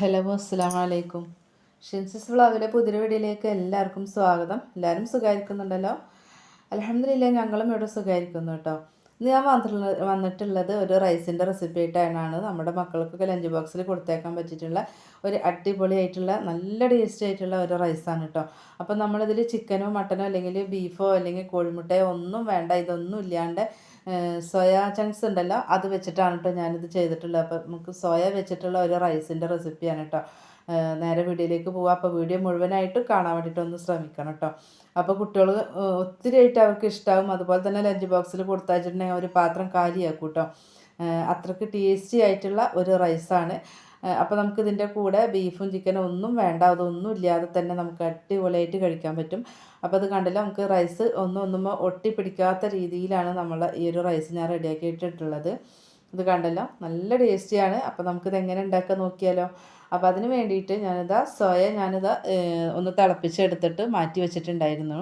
Hello അസ്സലാമു അലൈക്കും. ഷിൻസിസ് വ്ളോഗിലെ പുതിയ വീഡിയോയിലേക്ക് എല്ലാവർക്കും സ്വാഗതം. എല്ലാവരും സുഖമായിരിക്കുന്നുണ്ടല്ലോ? അൽഹംദുലില്ലാഹ് ഞങ്ങളും ഇവിടെ സുഖമായിരിക്കുന്നു കേട്ടോ. ഇന്ന് ഞാൻ വന്നിട്ടുള്ളത് ഒരു റൈസിൻ്റെ റെസിപ്പി ആയിട്ടാണ്. നമ്മുടെ മക്കൾക്കൊക്കെ ലഞ്ച് ബോക്സിൽ കൊടുത്തേക്കാൻ പറ്റിയിട്ടുള്ള ഒരു അടിപൊളിയായിട്ടുള്ള നല്ല ടേസ്റ്റി ആയിട്ടുള്ള ഒരു റൈസാണ് കേട്ടോ. അപ്പോൾ നമ്മളിതിൽ ചിക്കനോ മട്ടനോ അല്ലെങ്കിൽ ബീഫോ അല്ലെങ്കിൽ കോഴിമുട്ടയോ ഒന്നും വേണ്ട, ഇതൊന്നും ഇല്ലാണ്ട് സോയ ചങ്ക്സ് ഉണ്ടല്ലോ അത് വെച്ചിട്ടാണ് കേട്ടോ ഞാനിത് ചെയ്തിട്ടുള്ളത്. അപ്പോൾ നമുക്ക് സോയ വെച്ചിട്ടുള്ള ഒരു റൈസിൻ്റെ റെസിപ്പിയാണ് കേട്ടോ. നേരെ വീഡിയോയിലേക്ക് പോവാം. അപ്പോൾ വീഡിയോ മുഴുവനായിട്ട് കാണാൻ വേണ്ടിയിട്ട് ഒന്ന് ശ്രമിക്കണം കേട്ടോ. അപ്പോൾ കുട്ടികൾ ഒത്തിരി ആയിട്ട് അവർക്ക് ഇഷ്ടമാവും. അതുപോലെ തന്നെ ലഞ്ച് ബോക്സിൽ കൊടുത്തയച്ചിട്ടുണ്ടെങ്കിൽ ഒരു പാത്രം കാലിയാക്കും കേട്ടോ. അത്രയ്ക്ക് ടേസ്റ്റി ആയിട്ടുള്ള ഒരു റൈസാണ്. അപ്പോൾ നമുക്ക് ഇതിൻ്റെ കൂടെ ബീഫും ചിക്കനും ഒന്നും വേണ്ട, അതൊന്നും ഇല്ലാതെ തന്നെ നമുക്ക് അടിപൊളിയായിട്ട് കഴിക്കാൻ പറ്റും. അപ്പോൾ അത് കണ്ടില്ല, നമുക്ക് റൈസ് ഒന്നും ഒട്ടിപ്പിടിക്കാത്ത രീതിയിലാണ് നമ്മൾ ഈ ഒരു റൈസ് ഞാൻ റെഡിയാക്കിയിട്ടുള്ളത്. ഇത് കണ്ടല്ലോ, നല്ല ടേസ്റ്റിയാണ്. അപ്പോൾ നമുക്കിത് എങ്ങനെ ഉണ്ടാക്കാൻ നോക്കിയാലോ. അപ്പോൾ അതിന് വേണ്ടിയിട്ട് ഞാനിതാ ഒന്ന് തിളപ്പിച്ചെടുത്തിട്ട് മാറ്റി വെച്ചിട്ടുണ്ടായിരുന്നു.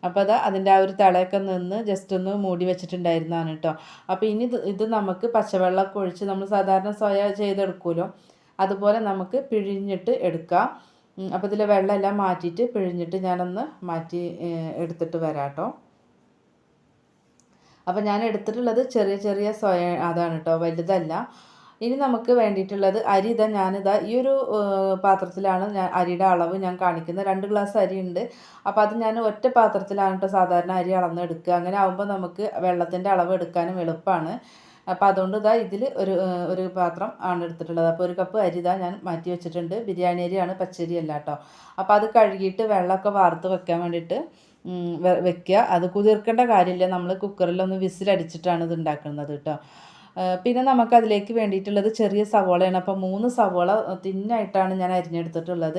അപ്പോൾ അതിൻ്റെ ആ ഒരു തിളയൊക്കെ നിന്ന് ജസ്റ്റ് ഒന്ന് മൂടി വെച്ചിട്ടുണ്ടായിരുന്നതാണ് കേട്ടോ. അപ്പോൾ ഇനി ഇത് നമുക്ക് പച്ചവെള്ളമൊക്കെ ഒഴിച്ച് നമ്മൾ സാധാരണ സോയ ചെയ്തെടുക്കുമല്ലോ, അതുപോലെ നമുക്ക് പിഴിഞ്ഞിട്ട് എടുക്കാം. അപ്പോൾ ഇതിലെ വെള്ളമെല്ലാം മാറ്റിയിട്ട് പിഴിഞ്ഞിട്ട് ഞാനൊന്ന് മാറ്റി എടുത്തിട്ട് വരാം കേട്ടോ. അപ്പോൾ ഞാൻ എടുത്തിട്ടുള്ളത് ചെറിയ ചെറിയ സോയ അതാണ് കേട്ടോ, വലുതല്ല. ഇനി നമുക്ക് വേണ്ടിയിട്ടുള്ളത് അരി. ഞാനിതാ ഈ ഒരു പാത്രത്തിലാണ് ഞാൻ അരിയുടെ അളവ് ഞാൻ കാണിക്കുന്നത്. 2 ഗ്ലാസ് അരി ഉണ്ട്. അപ്പോൾ അത് ഞാൻ ഒറ്റ പാത്രത്തിലാണ് കേട്ടോ സാധാരണ അരി അളന്നെടുക്കുക. അങ്ങനെ ആകുമ്പോൾ നമുക്ക് വെള്ളത്തിൻ്റെ അളവ് എടുക്കാനും എളുപ്പമാണ്. അപ്പോൾ അതുകൊണ്ട് ഇതിൽ ഒരു പാത്രം ആണ് എടുത്തിട്ടുള്ളത്. അപ്പോൾ 1 കപ്പ് അരി ഞാൻ മാറ്റി വെച്ചിട്ടുണ്ട്. ബിരിയാണി അരിയാണ്, പച്ചരി അല്ല കേട്ടോ. അപ്പോൾ അത് കഴുകിയിട്ട് വെള്ളമൊക്കെ വാർത്ത് വെക്കാൻ വേണ്ടിയിട്ട് വെക്കുക. അത് കുതിർക്കേണ്ട കാര്യമില്ല, നമ്മൾ കുക്കറിലൊന്ന് വിസിലടിച്ചിട്ടാണ് ഇത് ഉണ്ടാക്കുന്നത് കേട്ടോ. പിന്നെ നമുക്കതിലേക്ക് വേണ്ടിയിട്ടുള്ളത് ചെറിയ സവോളയാണ്. അപ്പോൾ 3 സവോള തിന്നായിട്ടാണ് ഞാൻ അരിഞ്ഞെടുത്തിട്ടുള്ളത്.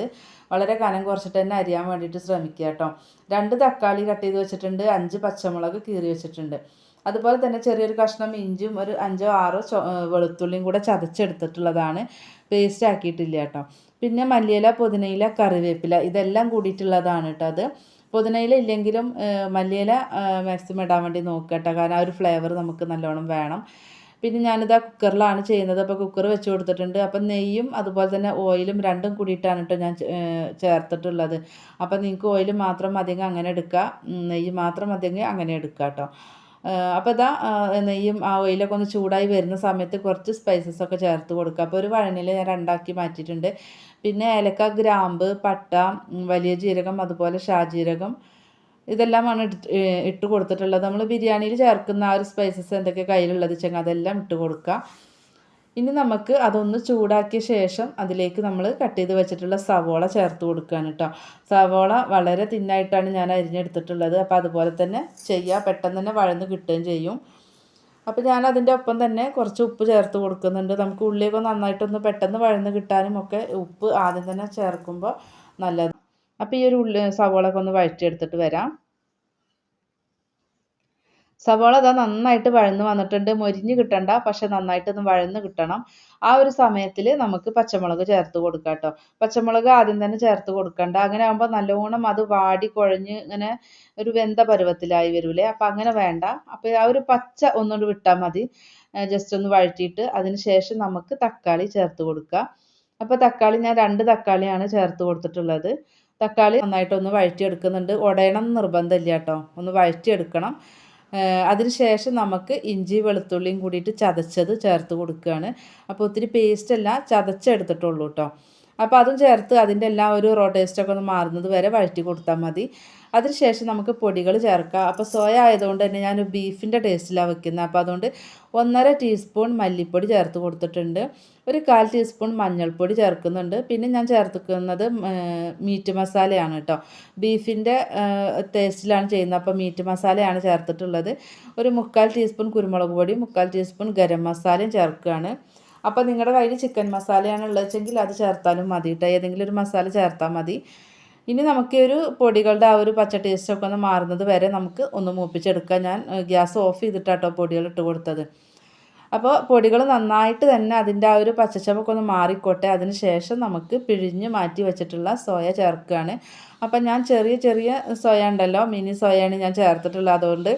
വളരെ കനം കുറച്ചിട്ട് തന്നെ അരിയാൻ വേണ്ടിയിട്ട് ശ്രമിക്കുക കേട്ടോ. 2 തക്കാളി കട്ട് ചെയ്ത് വെച്ചിട്ടുണ്ട്. 5 പച്ചമുളക് കീറി വെച്ചിട്ടുണ്ട്. അതുപോലെ തന്നെ ചെറിയൊരു കഷ്ണം ഇഞ്ചിയും ഒരു 5ഓ 6ഓ വെളുത്തുള്ളിയും കൂടെ ചതച്ചെടുത്തിട്ടുള്ളതാണ്, പേസ്റ്റ് ആക്കിയിട്ടില്ല കേട്ടോ. പിന്നെ മല്ലിയില, പുതിനയില, കറിവേപ്പില ഇതെല്ലാം കൂടിയിട്ടുള്ളതാണ് കേട്ടോ. അത് പുതിനയില ഇല്ലെങ്കിലും മല്ലിയില മാക്സിമം ഇടാൻ വേണ്ടി നോക്കുക കേട്ടോ, കാരണം ആ ഒരു ഫ്ലേവർ നമുക്ക് നല്ലോണം വേണം. പിന്നെ ഞാനിതാ കുക്കറിലാണ് ചെയ്യുന്നത്. അപ്പോൾ കുക്കർ വെച്ച് കൊടുത്തിട്ടുണ്ട്. അപ്പം നെയ്യും അതുപോലെ തന്നെ ഓയിലും രണ്ടും കൂടിയിട്ടാണ് കേട്ടോ ഞാൻ ചേർത്തിട്ടുള്ളത്. അപ്പം നിങ്ങൾക്ക് ഓയിൽ മാത്രം മതിയെങ്കിൽ അങ്ങനെ എടുക്കുക, നെയ്യ് മാത്രം മതിയെങ്കിൽ അങ്ങനെ എടുക്കുക കേട്ടോ. അപ്പോൾ നെയ്യും ആ ഓയിലൊക്കെ ഒന്ന് ചൂടായി വരുന്ന സമയത്ത് കുറച്ച് സ്പൈസസ് ഒക്കെ ചേർത്ത് കൊടുക്കുക. അപ്പോൾ ഒരു വഴനില ഞാൻ 2ആക്കി മാറ്റിയിട്ടുണ്ട്. പിന്നെ ഏലക്ക, ഗ്രാമ്പ്, പട്ട, വലിയ ജീരകം, അതുപോലെ ഷാജീരകം ഇതെല്ലാമാണ് ഇട്ട് കൊടുത്തിട്ടുള്ളത്. നമ്മൾ ബിരിയാണിയിൽ ചേർക്കുന്ന ആ ഒരു സ്പൈസസ് എന്തൊക്കെ കയ്യിലുള്ളത് വെച്ചെങ്കിൽ അതെല്ലാം ഇട്ട് കൊടുക്കുക. ഇനി നമുക്ക് അതൊന്ന് ചൂടാക്കിയ ശേഷം അതിലേക്ക് നമ്മൾ കട്ട് ചെയ്ത് വെച്ചിട്ടുള്ള സവോള ചേർത്ത് കൊടുക്കുകയാണ് കേട്ടോ. സവോള വളരെ തിന്നായിട്ടാണ് ഞാൻ അരിഞ്ഞെടുത്തിട്ടുള്ളത്. അപ്പോൾ അതുപോലെ തന്നെ ചെയ്യുക, പെട്ടെന്ന് തന്നെ വഴന്ന് കിട്ടുകയും ചെയ്യും. അപ്പോൾ ഞാൻ അതിൻ്റെ ഒപ്പം തന്നെ കുറച്ച് ഉപ്പ് ചേർത്ത് കൊടുക്കുന്നുണ്ട്. നമുക്ക് ഉള്ളിയൊക്കെ നന്നായിട്ടൊന്ന് പെട്ടെന്ന് വഴന്ന് കിട്ടാനും ഒക്കെ ഉപ്പ് ആദ്യം തന്നെ ചേർക്കുമ്പോൾ നല്ലത്. അപ്പോൾ ഈ ഒരു സവോളയൊക്കെ ഒന്ന് വഴറ്റിയെടുത്തിട്ട് വരാം. സവോള നന്നായിട്ട് വഴന്ന് വന്നിട്ടുണ്ട്. മൊരിഞ്ഞ് കിട്ടണ്ട, പക്ഷെ നന്നായിട്ടൊന്ന് വഴന്ന് കിട്ടണം. ആ ഒരു സമയത്തിൽ നമുക്ക് പച്ചമുളക് ചേർത്ത് കൊടുക്കാം കേട്ടോ. പച്ചമുളക് ആദ്യം തന്നെ ചേർത്ത് കൊടുക്കണ്ട. അങ്ങനെ ആകുമ്പോൾ നല്ലോണം അത് വാടി കുഴഞ്ഞ് ഇങ്ങനെ ഒരു വെന്ത പരുവത്തിലായി വരൂലേ, അപ്പം അങ്ങനെ വേണ്ട. അപ്പോൾ ആ ഒരു പച്ച ഒന്നുകൊണ്ട് വിട്ടാൽ മതി. ജസ്റ്റ് ഒന്ന് വഴറ്റിയിട്ട് അതിന് ശേഷം നമുക്ക് തക്കാളി ചേർത്ത് കൊടുക്കുക. അപ്പോൾ തക്കാളി ഞാൻ 2 തക്കാളിയാണ് ചേർത്ത് കൊടുത്തിട്ടുള്ളത്. തക്കാളി നന്നായിട്ടൊന്ന് വഴറ്റിയെടുക്കുന്നുണ്ട്. ഉടയണം നിർബന്ധമില്ല കേട്ടോ, ഒന്ന് വഴറ്റിയെടുക്കണം. അതിന് നമുക്ക് ഇഞ്ചി വെളുത്തുള്ളിയും കൂടിയിട്ട് ചതച്ചത് ചേർത്ത് കൊടുക്കുകയാണ്. അപ്പോൾ ഒത്തിരി പേസ്റ്റല്ല, ചതച്ചെടുത്തിട്ടുള്ളൂ കേട്ടോ. അപ്പോൾ അതും ചേർത്ത് അതിൻ്റെ എല്ലാം ഒരു ടേസ്റ്റൊക്കെ ഒന്ന് മാറുന്നത് വരെ വഴറ്റി കൊടുത്താൽ മതി. അതിനുശേഷം നമുക്ക് പൊടികൾ ചേർക്കാം. അപ്പോൾ സോയ ആയതുകൊണ്ട് തന്നെ ഞാൻ ബീഫിൻ്റെ ടേസ്റ്റിലാണ് വെക്കുന്നത്. അപ്പോൾ അതുകൊണ്ട് 1.5 ടീസ്പൂൺ മല്ലിപ്പൊടി ചേർത്ത് കൊടുത്തിട്ടുണ്ട്. ഒരു 1/4 ടീസ്പൂൺ മഞ്ഞൾപ്പൊടി ചേർക്കുന്നുണ്ട്. പിന്നെ ഞാൻ ചേർക്കുന്നത് മീറ്റ് മസാലയാണ് കേട്ടോ. ബീഫിൻ്റെ ടേസ്റ്റിലാണ് ചെയ്യുന്നത്, അപ്പോൾ മീറ്റ് മസാലയാണ് ചേർത്തിട്ടുള്ളത്. ഒരു 3/4 ടീസ്പൂൺ കുരുമുളക് പൊടി, 3/4 ടീസ്പൂൺ ഗരം മസാലയും ചേർക്കുകയാണ്. അപ്പോൾ നിങ്ങളുടെ കയ്യിൽ ചിക്കൻ മസാലയാണ് ഉള്ളതെങ്കിൽ അത് ചേർത്താലും മതി കേട്ടോ, ഏതെങ്കിലും ഒരു മസാല ചേർത്താൽ മതി. ഇനി നമുക്ക് ഒരു പൊടികളുടെ ആ ഒരു പച്ച ടേസ്റ്റൊക്കെ ഒന്ന് മാറുന്നത് വരെ നമുക്ക് ഒന്ന് മൂപ്പിച്ചെടുക്കാം. ഞാൻ ഗ്യാസ് ഓഫ് ചെയ്തിട്ടാട്ടോ പൊടികൾ ഇട്ട് കൊടുത്തത്. അപ്പോൾ പൊടികൾ നന്നായിട്ട് തന്നെ അതിൻ്റെ ആ ഒരു പച്ചച്ചമൊക്കെ ഒന്ന് മാറിക്കോട്ടെ. അതിന് ശേഷം നമുക്ക് പിഴിഞ്ഞ് മാറ്റി വെച്ചിട്ടുള്ള സോയ ചേർക്കുകയാണ്. അപ്പം ഞാൻ ചെറിയ സോയ ഉണ്ടല്ലോ, മിനി സോയയാണ് ഞാൻ ചേർത്തിട്ടുള്ളത്. അതുകൊണ്ട്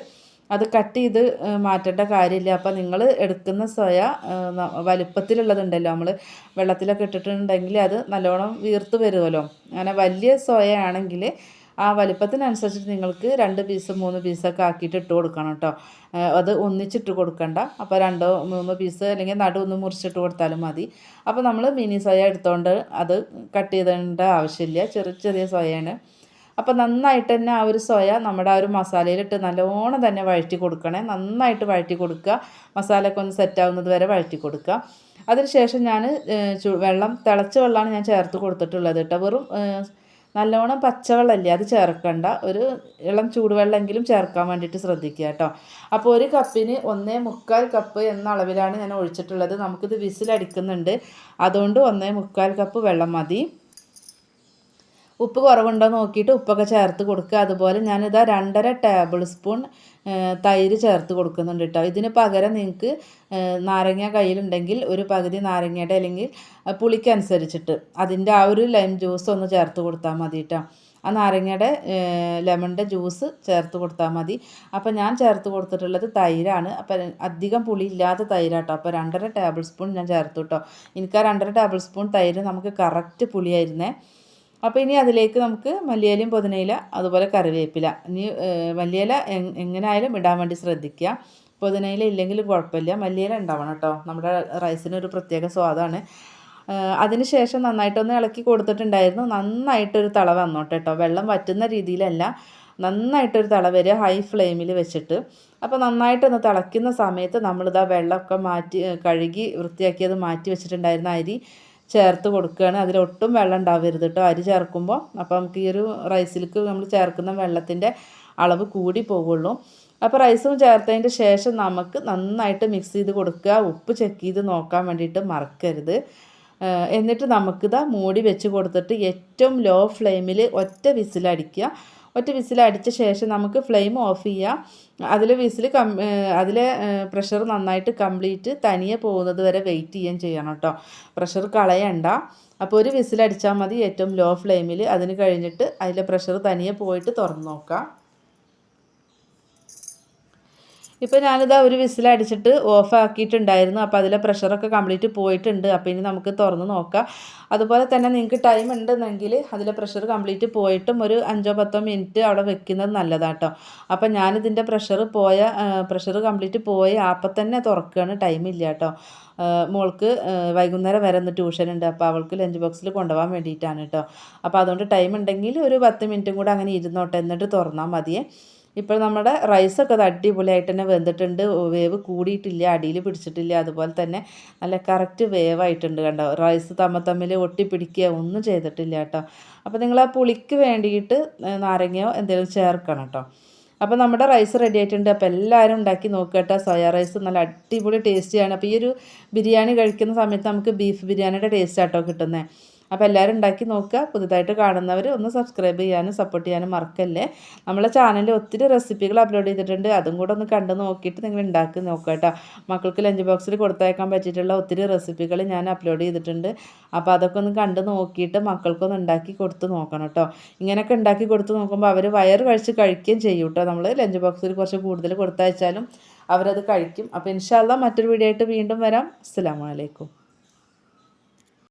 അത് കട്ട് ചെയ്ത് മാറ്റേണ്ട കാര്യമില്ല. അപ്പോൾ നിങ്ങൾ എടുക്കുന്ന സോയ വലുപ്പത്തിലുള്ളതുണ്ടല്ലോ, നമ്മൾ വെള്ളത്തിലൊക്കെ ഇട്ടിട്ടുണ്ടെങ്കിൽ അത് നല്ലോണം വീർത്ത് വരുമല്ലോ. അങ്ങനെ വലിയ സോയ ആണെങ്കിൽ ആ വലിപ്പത്തിനനുസരിച്ചിട്ട് നിങ്ങൾക്ക് 2 പീസ് 3 പീസൊക്കെ ആക്കിയിട്ട് ഇട്ട് കൊടുക്കണം കേട്ടോ. അത് ഒന്നിച്ചിട്ട് കൊടുക്കണ്ട. അപ്പോൾ 2 3 പീസ് അല്ലെങ്കിൽ നടു ഒന്ന് മുറിച്ചിട്ട് കൊടുത്താലും മതി. അപ്പോൾ നമ്മൾ മിനി സോയ എടുത്തുകൊണ്ട് അത് കട്ട് ചെയ്തേണ്ട ആവശ്യമില്ല. ചെറിയ ചെറിയ സോയയാണ്. അപ്പോൾ നന്നായിട്ട് തന്നെ ആ ഒരു സോയ നമ്മുടെ ആ ഒരു മസാലയിലിട്ട് നല്ലോണം തന്നെ വഴറ്റി കൊടുക്കണേ. നന്നായിട്ട് വഴറ്റി കൊടുക്കുക. മസാലയൊക്കെ ഒന്ന് സെറ്റാവുന്നത് വരെ വഴറ്റി കൊടുക്കുക. അതിനുശേഷം ഞാൻ തിളച്ച വെള്ളമാണ് ഞാൻ ചേർത്ത് കൊടുത്തിട്ടുള്ളത് കേട്ടോ. വെറും നല്ലോണം പച്ചവെള്ളമല്ലേ, അത് ചേർക്കണ്ട. ഒരു ഇളം ചൂടുവെള്ളമെങ്കിലും ചേർക്കാൻ വേണ്ടിയിട്ട് ശ്രദ്ധിക്കുക കേട്ടോ. അപ്പോൾ ഒരു കപ്പിന് 1.25 കപ്പ് എന്ന അളവിലാണ് ഞാൻ ഒഴിച്ചിട്ടുള്ളത്. നമുക്കിത് വിസിലടിക്കുന്നുണ്ട്, അതുകൊണ്ട് 1.25 കപ്പ് വെള്ളം മതി. ഉപ്പ് കുറവുണ്ടോ നോക്കിയിട്ട് ഉപ്പൊക്കെ ചേർത്ത് കൊടുക്കുക. അതുപോലെ ഞാനിതാ 2.5 ടേബിൾ സ്പൂൺ തൈര് ചേർത്ത് കൊടുക്കുന്നുണ്ട് കേട്ടോ. ഇതിന് പകരം നിങ്ങൾക്ക് നാരങ്ങ കയ്യിലുണ്ടെങ്കിൽ ഒരു പകുതി നാരങ്ങയുടെ അല്ലെങ്കിൽ പുളിക്കനുസരിച്ചിട്ട് അതിൻ്റെ ആ ഒരു ലൈം ജ്യൂസ് ഒന്ന് ചേർത്ത് കൊടുത്താൽ മതി കേട്ടോ. ആ നാരങ്ങയുടെ ലെമണിൻ്റെ ജ്യൂസ് ചേർത്ത് കൊടുത്താൽ മതി. അപ്പോൾ ഞാൻ ചേർത്ത് കൊടുത്തിട്ടുള്ളത് തൈരാണ്. അപ്പോൾ അധികം പുളി ഇല്ലാത്ത തൈരാട്ടോ. അപ്പോൾ 2.5 ടേബിൾ സ്പൂൺ ഞാൻ ചേർത്തു കേട്ടോ. എനിക്ക് ആ 2.5 ടേബിൾ സ്പൂൺ തൈര് നമുക്ക് കറക്റ്റ് പുളിയായിരുന്നേ. അപ്പോൾ ഇനി അതിലേക്ക് നമുക്ക് മല്ലിയിലയും പുതിനയില അതുപോലെ കറിവേപ്പില. ഇനി മല്ലിയില എങ്ങനെയായാലും ഇടാൻ വേണ്ടി ശ്രദ്ധിക്കുക. പുതിനയില ഇല്ലെങ്കിലും കുഴപ്പമില്ല, മല്ലിയില ഉണ്ടാവണം കേട്ടോ. നമ്മുടെ റൈസിനൊരു പ്രത്യേക സ്വാദാണ്. അതിന് ശേഷം നന്നായിട്ടൊന്ന് ഇളക്കി കൊടുത്തിട്ടുണ്ടായിരുന്നു. നന്നായിട്ടൊരു തള വന്നോട്ടെ കേട്ടോ. വെള്ളം വറ്റുന്ന രീതിയിലല്ല, നന്നായിട്ടൊരു തള വരിക ഹൈ ഫ്ലെയിമിൽ വെച്ചിട്ട്. അപ്പോൾ നന്നായിട്ടൊന്ന് തിളയ്ക്കുന്ന സമയത്ത് നമ്മളിതാ വെള്ളമൊക്കെ മാറ്റി കഴുകി വൃത്തിയാക്കിയത് മാറ്റി വെച്ചിട്ടുണ്ടായിരുന്ന അരി ചേർത്ത് കൊടുക്കുകയാണ്. അതിലൊട്ടും വെള്ളം ഉണ്ടാവരുത് കേട്ടോ അരി ചേർക്കുമ്പോൾ. അപ്പോൾ നമുക്ക് ഈ ഒരു റൈസിലേക്ക് നമ്മൾ ചേർക്കുന്ന വെള്ളത്തിൻ്റെ അളവ് കൂടി പോകുള്ളൂ. അപ്പോൾ റൈസും ചേർത്തതിൻ്റെ ശേഷം നമുക്ക് നന്നായിട്ട് മിക്സ് ചെയ്ത് കൊടുക്കുക. ഉപ്പ് ചെക്ക് ചെയ്ത് നോക്കാൻ വേണ്ടിയിട്ട് മറക്കരുത്. എന്നിട്ട് നമുക്കിതാ മൂടി വെച്ച് കൊടുത്തിട്ട് ഏറ്റവും ലോ ഫ്ലെയിമിൽ ഒറ്റ വിസിലടിക്കുക. ഒറ്റ വിസിലടിച്ച ശേഷം നമുക്ക് ഫ്ലെയിം ഓഫ് ചെയ്യാം. അതിലെ പ്രഷർ നന്നായിട്ട് കംപ്ലീറ്റ് തനിയെ പോകുന്നത് വരെ വെയിറ്റ് ചെയ്യണം കേട്ടോ. പ്രഷർ കളയണ്ട. അപ്പോൾ ഒരു വിസിലടിച്ചാൽ മതി ഏറ്റവും ലോ ഫ്ലെയിമിൽ. അതിന് കഴിഞ്ഞിട്ട് അതിലെ പ്രഷർ തനിയെ പോയിട്ട് തുറന്ന് നോക്കാം. ഇപ്പോൾ ഞാനിതാ ഒരു വിസിലടിച്ചിട്ട് ഓഫ് ആക്കിയിട്ടുണ്ടായിരുന്നു. അപ്പോൾ അതിലെ പ്രഷറൊക്കെ കംപ്ലീറ്റ് പോയിട്ടുണ്ട്. അപ്പോൾ ഇനി നമുക്ക് തുറന്ന് നോക്കാം. അതുപോലെ തന്നെ നിങ്ങൾക്ക് ടൈം ഉണ്ടെന്നെങ്കിൽ അതിലെ പ്രഷർ കംപ്ലീറ്റ് പോയിട്ടും ഒരു 5-10 മിനിറ്റ് അവിടെ വെക്കുന്നത് നല്ലതാട്ടോ. അപ്പോൾ ഞാനിതിൻ്റെ പ്രഷർ കംപ്ലീറ്റ് പോയി അപ്പം തന്നെ തുറക്കുകയാണ്. ടൈമില്ല കേട്ടോ. മോൾക്ക് വൈകുന്നേരം വരെ ഒന്ന് ട്യൂഷൻ ഉണ്ട്. അപ്പോൾ അവൾക്ക് ലഞ്ച് ബോക്സിൽ കൊണ്ടുപോകാൻ വേണ്ടിയിട്ടാണ് കേട്ടോ. അപ്പോൾ അതുകൊണ്ട് ടൈം ഉണ്ടെങ്കിൽ ഒരു 10 മിനിറ്റും കൂടെ അങ്ങനെ ഇരുന്നോട്ടെ, എന്നിട്ട് തുറന്നാൽ മതിയേ. ഇപ്പോൾ നമ്മുടെ റൈസൊക്കെ അത് അടിപൊളിയായിട്ട് തന്നെ വെന്തിട്ടുണ്ട്. വേവ് കൂടിയിട്ടില്ല, അടിയിൽ പിടിച്ചിട്ടില്ല. അതുപോലെ തന്നെ നല്ല കറക്റ്റ് വേവായിട്ടുണ്ട് കണ്ടോ. റൈസ് തമ്മിൽ ഒട്ടിപ്പിടിക്കുക ഒന്നും ചെയ്തിട്ടില്ല കേട്ടോ. അപ്പോൾ നിങ്ങൾ ആ പുളിക്ക് വേണ്ടിയിട്ട് നാരങ്ങയോ എന്തെങ്കിലും ചേർക്കണം കേട്ടോ. അപ്പോൾ നമ്മുടെ റൈസ് റെഡി ആയിട്ടുണ്ട്. അപ്പോൾ എല്ലാവരും ഉണ്ടാക്കി നോക്കുക കേട്ടോ. സോയ റൈസ് നല്ല അടിപൊളി ടേസ്റ്റിയാണ്. അപ്പോൾ ഈ ഒരു ബിരിയാണി കഴിക്കുന്ന സമയത്ത് നമുക്ക് ബീഫ് ബിരിയാണിയുടെ ടേസ്റ്റ് ആട്ടോ കിട്ടുന്നത്. അപ്പോൾ എല്ലാവരും ഉണ്ടാക്കി നോക്കുക. പുതുതായിട്ട് കാണുന്നവർ ഒന്ന് സബ്സ്ക്രൈബ് ചെയ്യാനും സപ്പോർട്ട് ചെയ്യാനും മറക്കല്ലേ. നമ്മളെ ചാനലിൽ ഒത്തിരി റെസിപ്പികൾ അപ്ലോഡ് ചെയ്തിട്ടുണ്ട്. അതും കൂടെ ഒന്ന് കണ്ടു നോക്കിയിട്ട് നിങ്ങൾ ഉണ്ടാക്കി നോക്കുക കേട്ടോ. മക്കൾക്ക് ലഞ്ച് ബോക്സിൽ കൊടുത്തയക്കാൻ പറ്റിയിട്ടുള്ള ഒത്തിരി റെസിപ്പികൾ ഞാൻ അപ്ലോഡ് ചെയ്തിട്ടുണ്ട്. അപ്പോൾ അതൊക്കെ ഒന്ന് കണ്ടു നോക്കിയിട്ട് മക്കൾക്കൊന്ന് ഉണ്ടാക്കി കൊടുത്ത് നോക്കണം കേട്ടോ. ഇങ്ങനെയൊക്കെ ഉണ്ടാക്കി കൊടുത്ത് നോക്കുമ്പോൾ അവർ വയറ് കഴിക്കുകയും ചെയ്യും കേട്ടോ. നമ്മൾ ലഞ്ച് ബോക്സിൽ കുറച്ച് കൂടുതൽ കൊടുത്തയച്ചാലും അവരത് കഴിക്കും. അപ്പോൾ ഇൻഷാ അല്ലാഹ് മറ്റൊരു വീഡിയോ ആയിട്ട് വീണ്ടും വരാം. അസ്സലാമു അലൈക്കും.